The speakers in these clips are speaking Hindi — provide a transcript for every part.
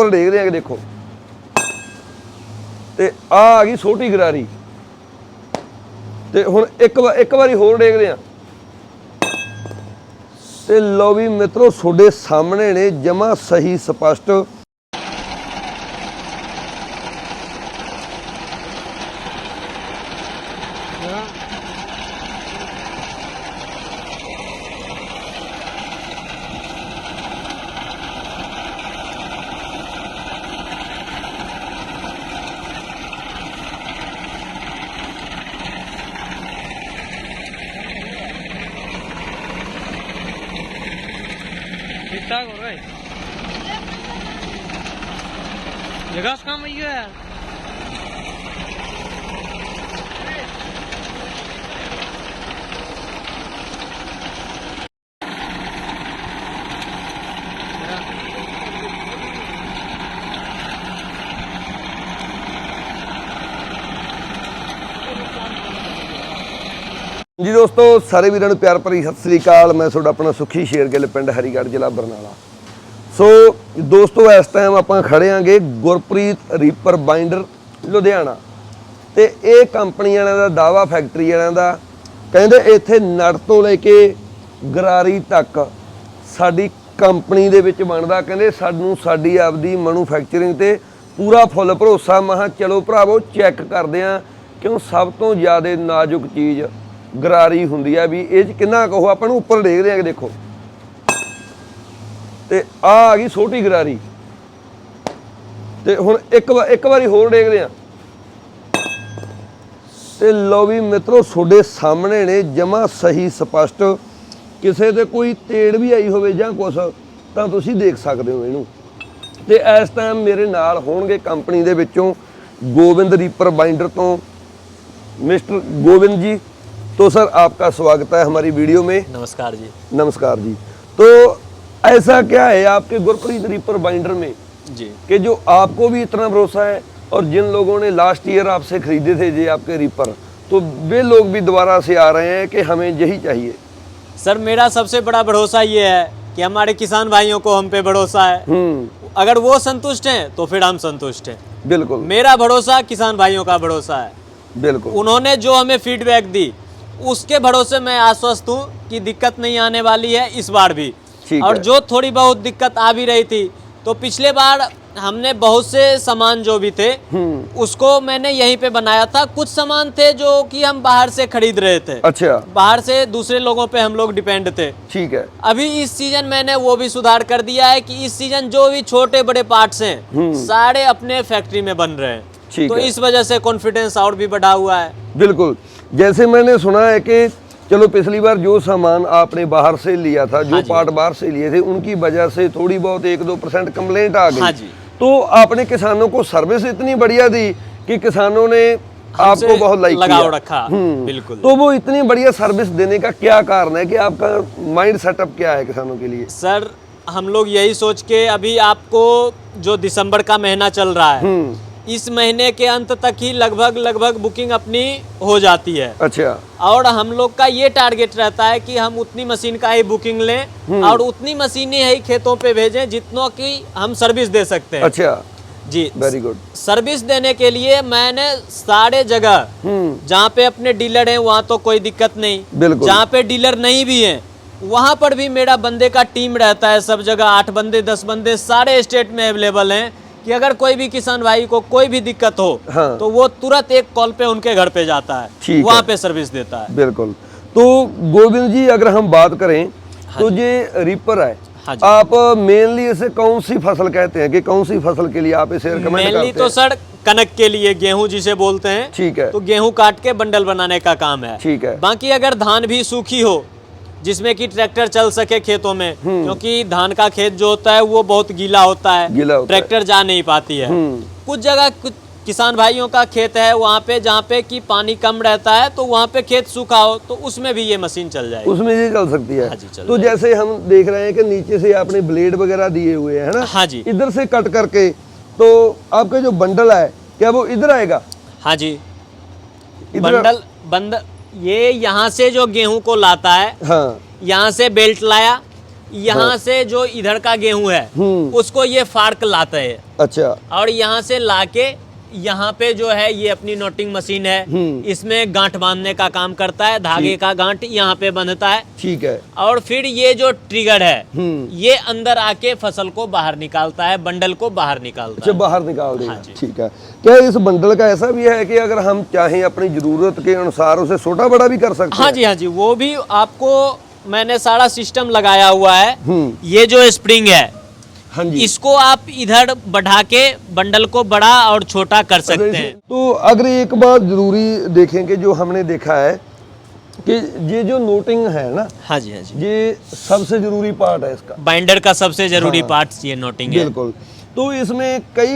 उपर देखते हैं कि देखो ते आ गई छोटी गरारी ते हुण एक बारी होर देखते हैं ते लो भी मित्रों थोड़े सामने ने जमा सही स्पष्ट ठीक ठाक हो रहा है। जगह से काम है यार। जी दोस्तों सारे वीरों को प्यार भरी सत श्री अकाल। मैं थोड़ा अपना सुखी शेरगिल पिंड हरीगढ़ जिला बरनाला। सो दोस्तों इस टाइम आप खड़े आंगे गुरप्रीत रीपर बाइंडर लुधियाना ते ये कंपनी वालों का दावा फैक्ट्री वालों का कहते इत्थे नट तो लेके गरारी तक साडी कंपनी दे विच बनदा। कहते सानू साडी आपदी मैन्युफैक्चरिंग ते पूरा फुल भरोसा। मैं चलो भरावो चैक करदे आ क्यों सब तो ज़्यादा नाजुक चीज़ गरारी हुंदी है भी ये किन्ना कहो अपन उपर देखते हैं कि देखो ते आ गई छोटी गरारी ते हुण एक बारी होर देखते हैं ते लो भी मित्रों थोड़े सामने ने जमा सही स्पष्ट किसी ते कोई तेड़ भी आई होवे जां कुछ तां तुसीं देख सकते हो इहनूं। ते इस टाइम मेरे नाल होणगे कंपनी दे विचों गोविंद रीपर बाइंडर तो मिस्टर गोविंद जी। तो सर आपका स्वागत है हमारी वीडियो में। नमस्कार जी। नमस्कार जी। तो ऐसा क्या है आपके गुरप्रीत रीपर बाइंडर में जी कि जो आपको भी इतना भरोसा है और जिन लोगों ने लास्ट ईयर आपसे खरीदे थे जी आपके रीपर तो वे लोग भी दोबारा से आ रहे हैं कि हमें यही चाहिए? सर मेरा सबसे बड़ा भरोसा ये है कि हमारे किसान भाइयों को हम पे भरोसा है। अगर वो संतुष्ट हैं तो फिर हम संतुष्ट हैं। बिल्कुल मेरा भरोसा किसान भाइयों का भरोसा है। बिल्कुल उन्होंने जो हमें फीडबैक दी उसके भरोसे मैं आश्वस्त हूँ कि दिक्कत नहीं आने वाली है इस बार भी। और जो थोड़ी बहुत दिक्कत आ भी रही थी तो पिछले बार हमने बहुत से सामान जो भी थे उसको मैंने यहीं पे बनाया था। कुछ सामान थे जो कि हम बाहर से खरीद रहे थे। अच्छा। बाहर से दूसरे लोगों पे हम लोग डिपेंड थे। ठीक है। अभी इस सीजन मैंने वो भी सुधार कर दिया है कि इस सीजन जो भी छोटे बड़े पार्ट्स हैं सारे अपने फैक्ट्री में बन रहे हैं। तो इस वजह से कॉन्फिडेंस और भी बढ़ा हुआ है। बिल्कुल। जैसे मैंने सुना है कि चलो पिछली बार जो सामान आपने बाहर से लिया था जो पार्ट बाहर से लिए थे उनकी वजह से थोड़ी बहुत 1-2% कंप्लेंट आ गई। हाँ जी। तो आपने किसानों को सर्विस इतनी बढ़िया दी कि किसानों ने आपको बहुत लाइक लगाव रखा। बिल्कुल। तो वो इतनी बढ़िया सर्विस देने का क्या कारण है कि आपका माइंड सेटअप क्या है किसानों के लिए? सर हम लोग यही सोच के अभी आपको जो दिसंबर का महीना चल रहा है इस महीने के अंत तक ही लगभग बुकिंग अपनी हो जाती है। अच्छा। और हम लोग का ये टारगेट रहता है कि हम उतनी मशीन का ही बुकिंग लें और उतनी मशीनें ही खेतों पे भेजें जितनों की हम सर्विस दे सकते हैं। अच्छा जी वेरी गुड। सर्विस देने के लिए मैंने सारे जगह जहाँ पे अपने डीलर हैं वहाँ तो कोई दिक्कत नहीं। बिल्कुल। जहाँ पे डीलर नहीं भी हैं वहाँ पर भी मेरा बंदे का टीम रहता है। सब जगह 8 बंदे 10 बंदे सारे स्टेट में अवेलेबल हैं कि अगर कोई भी किसान भाई को कोई भी दिक्कत हो तो वो तुरंत एक कॉल पे उनके घर पे जाता है वहाँ पे सर्विस देता है। बिल्कुल। तो गोविंद जी अगर हम बात करें तो ये रीपर है आप मेनली इसे कौन सी फसल कहते हैं कि कौन सी फसल के लिए आप इसे रिकमेंड करते हैं? मेनली तो सर कनक के लिए गेहूं जिसे बोलते हैं। ठीक है। तो गेहूं काट के बंडल बनाने का काम है। ठीक है। बाकी अगर धान भी सूखी हो जिसमें कि ट्रैक्टर चल सके खेतों में क्योंकि धान का खेत जो होता है वो बहुत गीला होता है ट्रैक्टर जा नहीं पाती है। कुछ जगह किसान भाइयों का खेत है वहाँ पे जहाँ पे कि पानी कम रहता है तो वहाँ पे खेत सूखा हो तो उसमें भी ये मशीन चल जाएगी। उसमें ये चल सकती है। हाँ जी, चल तो जैसे हम देख रहे हैं कि नीचे से आपने ब्लेड वगैरह दिए हुए हैं ना? हाँ जी। इधर से कट करके तो आपका जो बंडल है क्या वो इधर आएगा? हाँ जी। बंडल ये यहाँ से जो गेहूं को लाता है यहाँ से बेल्ट लाया यहाँ से जो इधर का गेहूं है उसको ये फाड़ कर लाते हैं। अच्छा। और यहाँ से लाके यहाँ पे जो है ये अपनी नोटिंग मशीन है, इसमें गांठ बांधने का काम करता है, धागे का गांठ यहाँ पे बंधता है। ठीक है। और फिर ये जो ट्रिगर है ये अंदर आके फसल को बाहर निकालता है, बंडल को बाहर निकालता है। बाहर निकाल देगा। हाँ जी। ठीक है। क्या इस बंडल का ऐसा भी है कि अगर हम चाहें अपनी जरूरत के अनुसार उसे छोटा बड़ा भी कर सकते हैं? हाँ जी, हाँ जी, वो भी आपको मैंने सारा सिस्टम लगाया हुआ है। ये जो स्प्रिंग है, हाँ जी, इसको आप इधर बढ़ा के बंडल को बड़ा और छोटा कर सकते हैं। तो अगर एक बात जरूरी देखेंगे, जो हमने देखा है कि ये जो नोटिंग है ना, हाँ जी, हाँ जी, ये सबसे जरूरी पार्ट है इसका। बाइंडर का सबसे जरूरी हाँ, पार्ट ये नोटिंग है। बिल्कुल। तो इसमें कई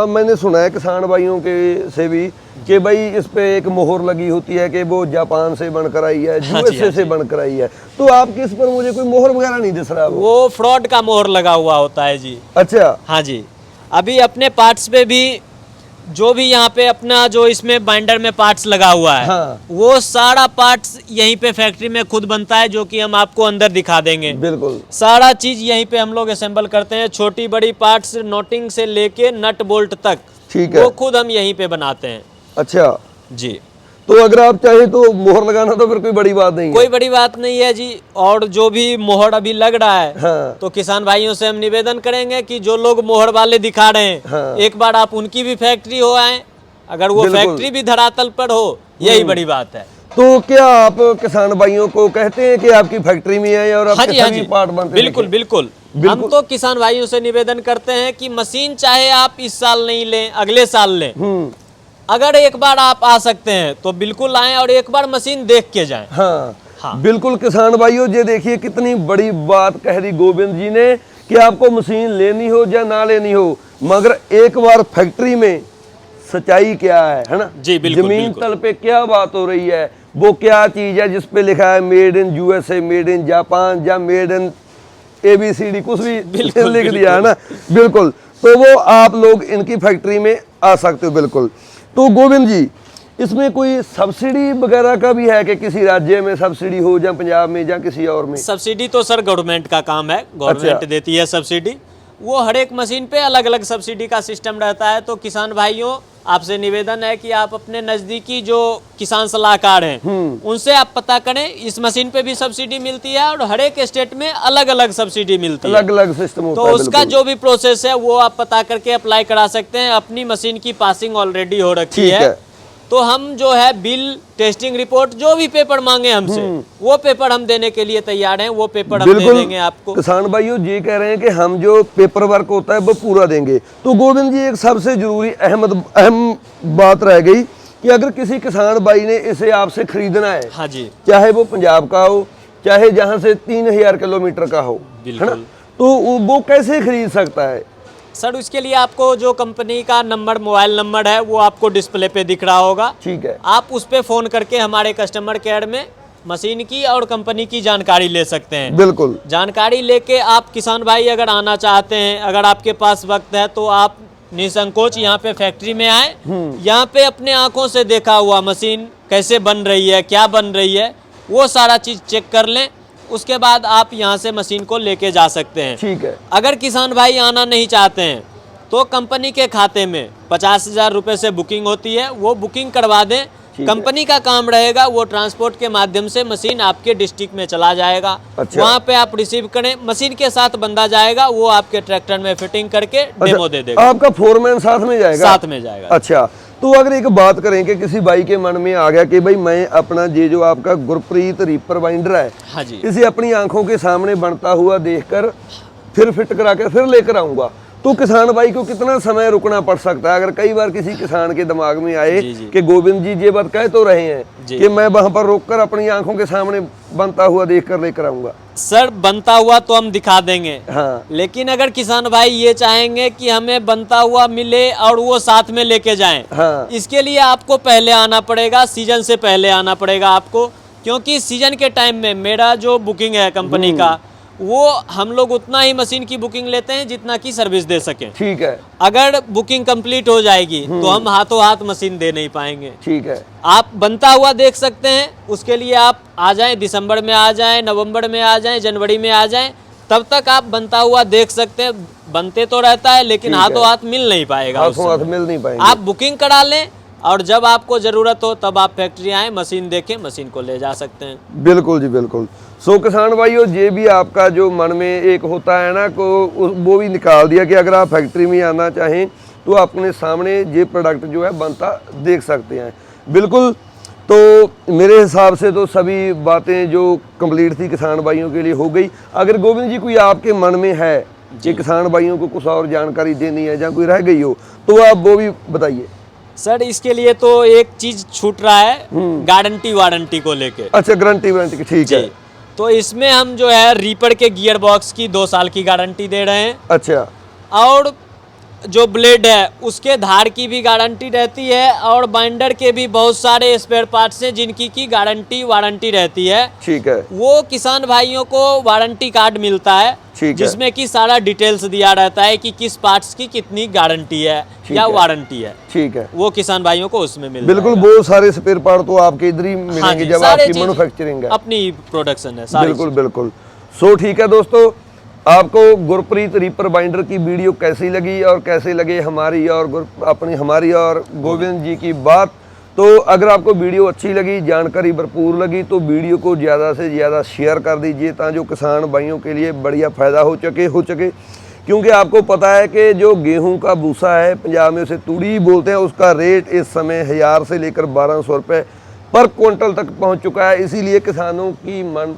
मैंने सुना है किसान भाइयों के से भी कि भाई इस पे एक मोहर लगी होती है कि वो जापान से बनकर आई है, यूएसए से बनकर आई है। तो आपके इस पर मुझे कोई मोहर वगैरह नहीं दिख रहा। वो फ्रॉड का मोहर लगा हुआ होता है जी। अच्छा। हाँ जी। अभी अपने पार्ट्स पे भी जो भी यहाँ पे अपना जो इसमें बाइंडर में पार्ट्स लगा हुआ है, हाँ, वो सारा पार्ट्स यहीं पे फैक्ट्री में खुद बनता है, जो कि हम आपको अंदर दिखा देंगे। बिल्कुल। सारा चीज यहीं पे हम लोग असेंबल करते हैं, छोटी बड़ी पार्ट्स नोटिंग से लेके नट बोल्ट तक। ठीक है। वो खुद हम यहीं पे बनाते हैं। अच्छा जी। तो अगर आप चाहे तो मोहर लगाना तो फिर कोई बड़ी बात नहीं है। कोई बड़ी बात नहीं है जी। और जो भी मोहर अभी लग रहा है, हाँ, तो किसान भाइयों से हम निवेदन करेंगे कि जो लोग मोहर वाले दिखा रहे हैं, हाँ, एक बार आप उनकी भी फैक्ट्री हो आए, अगर वो बिल्कुल। फैक्ट्री भी धरातल पर हो, यही बड़ी बात है। तो क्या आप किसान भाइयों को कहते हैं कि आपकी फैक्ट्री में है और हाँ आपके जी, हाँ सभी जी, पार्ट बनते हैं? बिल्कुल बिल्कुल। हम तो किसान भाइयों से निवेदन करते हैं कि मशीन चाहे आप इस साल नहीं लें, अगले साल लें, अगर एक बार आप आ सकते हैं तो बिल्कुल आएं और एक बार मशीन देख के जाएं। हाँ, हाँ, बिल्कुल। किसान भाइयों, ये देखिए कितनी बड़ी बात कह दी गोविंद जी ने कि आपको मशीन लेनी हो या ना लेनी हो, मगर एक बार फैक्ट्री में सच्चाई क्या है ना जी, बिल्कुल, जमीन बिल्कुल। तल पे क्या बात हो रही है, वो क्या चीज है जिस पे लिखा है made in USA, made in Japan या मेड इन ABCD, कुछ भी बिल्कुल, लिख दिया है ना। बिल्कुल। तो वो आप लोग इनकी फैक्ट्री में आ सकते हो। बिल्कुल। तो गोविंद जी, इसमें कोई सब्सिडी वगैरह का भी है कि किसी राज्य में सब्सिडी हो, या पंजाब में या किसी और में? सब्सिडी तो सर गवर्नमेंट का काम है, गवर्नमेंट अच्छा। देती है सब्सिडी। वो हर एक मशीन पे अलग अलग सब्सिडी का सिस्टम रहता है। तो किसान भाइयों, आपसे निवेदन है कि आप अपने नजदीकी जो किसान सलाहकार हैं उनसे आप पता करें। इस मशीन पे भी सब्सिडी मिलती है और हर एक स्टेट में अलग अलग सब्सिडी मिलती है, अलग अलग सिस्टम होता तो है। उसका जो भी प्रोसेस है वो आप पता करके अप्लाई करा सकते हैं। अपनी मशीन की पासिंग ऑलरेडी हो रखी ठीक है। तो हम जो है बिल, टेस्टिंग रिपोर्ट, जो भी पेपर मांगे हमसे, वो पेपर हम देने के लिए तैयार हैं। वो पेपर हम दे देंगे आपको। किसान भाइयों ये कह रहे हैं कि हम जो पेपर वर्क होता है वो पूरा देंगे। तो गोविंद जी, एक सबसे जरूरी अहम बात रह गई कि अगर किसी किसान भाई ने इसे आपसे खरीदना है, हाँ जी, चाहे वो पंजाब का हो, चाहे जहाँ से 3000 किलोमीटर का हो, है ना, तो वो कैसे खरीद सकता है? सर उसके लिए आपको जो कंपनी का नंबर, मोबाइल नंबर है, वो आपको डिस्प्ले पे दिख रहा होगा। ठीक है। आप उस पे फोन करके हमारे कस्टमर केयर में मशीन की और कंपनी की जानकारी ले सकते हैं। बिल्कुल। जानकारी लेके आप किसान भाई अगर आना चाहते हैं, अगर आपके पास वक्त है, तो आप निसंकोच यहाँ पे फैक्ट्री में आए। यहाँ पे अपने आंखों से देखा हुआ मशीन कैसे बन रही है, क्या बन रही है, वो सारा चीज चेक कर लें। उसके बाद आप यहाँ से मशीन को लेके जा सकते हैं। ठीक है। अगर किसान भाई आना नहीं चाहते हैं तो कंपनी के खाते में 50,000 रुपए से बुकिंग होती है, वो बुकिंग करवा दें। कंपनी का काम रहेगा, वो ट्रांसपोर्ट के माध्यम से मशीन आपके डिस्ट्रिक्ट में चला जाएगा। अच्छा। वहाँ पे आप रिसीव करें, मशीन के साथ बंदा जाएगा, वो आपके ट्रैक्टर में फिटिंग करके डेमो दे देगा। आपका फोरमैन साथ में जाएगा? साथ में जाएगा। अच्छा। तो अगर एक बात करें कि किसी भाई के मन में आ गया कि भाई मैं अपना ये जो आपका गुरप्रीत रीपर बाइंडर है, हाँ जी, इसे अपनी आंखों के सामने बनता हुआ देखकर फिर फिट करा के फिर लेकर आऊंगा, तो किसान भाई को कितना समय रुकना पड़ सकता है? अगर कई बार किसी किसान के दिमाग में आए कि गोविंद जी ये बात कह तो रहे हैं कि मैं वहां पर रोककर अपनी आंखों के सामने बनता हुआ देखकर लेकर आऊंगा। सर बनता हुआ तो हम दिखा देंगे, हाँ, लेकिन अगर किसान भाई ये चाहेंगे कि हमें बनता हुआ मिले और वो साथ में लेके जाएं, हाँ, इसके लिए आपको पहले आना पड़ेगा, सीजन से पहले आना पड़ेगा आपको। क्योंकि सीजन के टाइम में मेरा जो बुकिंग है कंपनी का, वो हम लोग उतना ही मशीन की बुकिंग लेते हैं जितना की सर्विस दे सकें। ठीक है। अगर बुकिंग कंप्लीट हो जाएगी तो हम हाथों हाथ मशीन दे नहीं पाएंगे। ठीक है। आप बनता हुआ देख सकते हैं, उसके लिए आप आ जाएं, दिसंबर में आ जाएं, नवंबर में आ जाएं, जनवरी में आ जाएं, तब तक आप बनता हुआ देख सकते हैं। बनते तो रहता है लेकिन हाथों हाथ मिल नहीं पाएगा, हाथों हाथ मिल नहीं पाएगा। आप बुकिंग करा लें और जब आपको जरूरत हो तब आप फैक्ट्री आए, मशीन देखें, मशीन को ले जा सकते हैं। बिल्कुल जी बिल्कुल। सो किसान भाइयों, ये भी आपका जो मन में एक होता है ना को वो भी निकाल दिया कि अगर आप फैक्ट्री में आना चाहें तो अपने सामने ये प्रोडक्ट जो है बनता देख सकते हैं। बिल्कुल, तो मेरे हिसाब से तो सभी बातें जो कंप्लीट थी किसान भाइयों के लिए हो गई। अगर गोविंद जी कोई आपके मन में है कि किसान भाइयों को कुछ और जानकारी देनी है या कोई रह गई हो तो आप वो भी बताइए। सर इसके लिए तो एक चीज छूट रहा है, गारंटी वारंटी को लेके। अच्छा, गारंटी वारंटी की, ठीक है। तो इसमें हम जो है रीपर के गियर बॉक्स की 2 साल की गारंटी दे रहे हैं। अच्छा। और जो ब्लेड है उसके धार की भी गारंटी रहती है और बाइंडर के भी बहुत सारे स्पेयर पार्ट्स हैं जिनकी की गारंटी वारंटी रहती है। ठीक है। वो किसान भाइयों को वारंटी कार्ड मिलता है जिसमें कि सारा डिटेल्स दिया रहता है कि किस पार्ट्स की कितनी गारंटी है या वारंटी है। ठीक है, वो किसान भाइयों को उसमें मिल बिल्कुल। वो सारे स्पेयर पार्ट तो आपके इधर ही मिलेंगे जब आपकी मैन्युफैक्चरिंग है, अपनी प्रोडक्शन है। बिल्कुल बिल्कुल। सो ठीक है दोस्तों, आपको गुरप्रीत रीपर बाइंडर की वीडियो कैसी लगी और कैसे लगे हमारी और गोविंद जी की बात। तो अगर आपको वीडियो अच्छी लगी, जानकारी भरपूर लगी तो वीडियो को ज़्यादा से ज़्यादा शेयर कर दीजिए ताकि किसान भाइयों के लिए बढ़िया फ़ायदा हो सके। क्योंकि आपको पता है कि जो गेहूं का भूसा है, पंजाब में उसे तूड़ी बोलते हैं, उसका रेट इस समय 1000 से लेकर 1200 रुपये पर क्विंटल तक पहुंच चुका है। इसीलिए किसानों की मन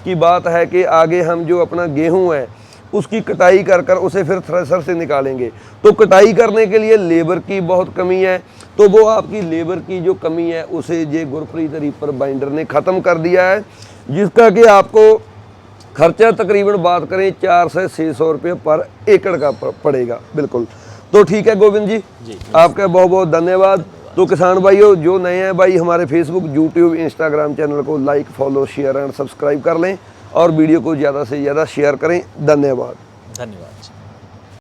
की बात है कि आगे हम जो अपना गेहूं है उसकी कटाई कर उसे फिर थ्रेशर से निकालेंगे। तो कटाई करने के लिए लेबर की बहुत कमी है, तो वो आपकी लेबर की जो कमी है उसे ये गुरप्रीत रीपर बाइंडर ने ख़त्म कर दिया है, जिसका कि आपको खर्चा तकरीबन बात करें 400 से 600 रुपये पर एकड़ का पड़ेगा। बिल्कुल। तो ठीक है गोविंद जी, आपका बहुत बहुत धन्यवाद। तो किसान भाइयों जो नए हैं भाई, हमारे फेसबुक, यूट्यूब, इंस्टाग्राम चैनल को like, follow, share and subscribe कर लें और वीडियो को ज़्यादा से ज़्यादा शेयर करें। धन्यवाद।